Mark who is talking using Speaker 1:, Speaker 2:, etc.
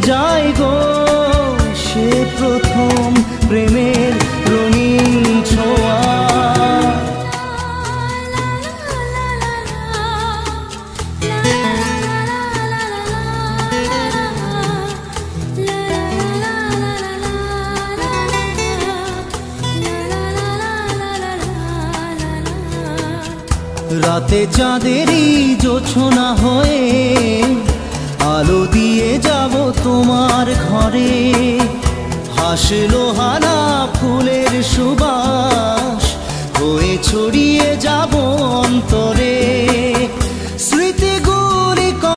Speaker 1: যায় গো সে প্রথম প্রেমের রঙিন ছোঁয়া। রাতে চাঁদেরই জোছনা হয়ে আলো দিয়ে যাব তোমার ঘরে, হাসলো হানা